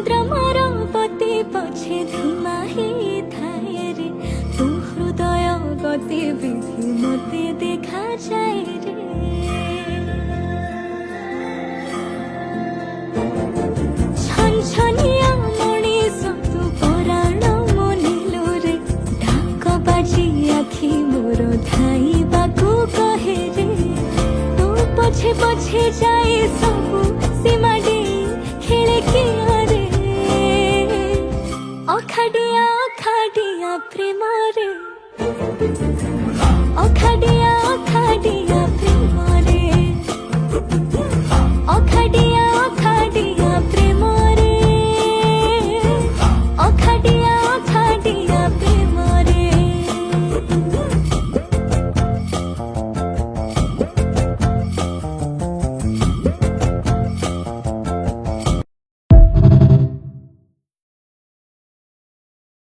চন্দ্রমার পতি পছে ধীমা হেই থায়ে রে তো হৃদয় গতিবিধি মতে দেখা যায় রে ছনছনিয়া মଣିষ তু পরাণ মনিলু রে ঢাক বাজি আখি মোর ধাইবাকু কহে রে তো পছে পছে যায় সবু সীমা ডেই খেলে কিয়া রে অখাডিয়া অখাডিয়া প্রেম রে অখাডিয়া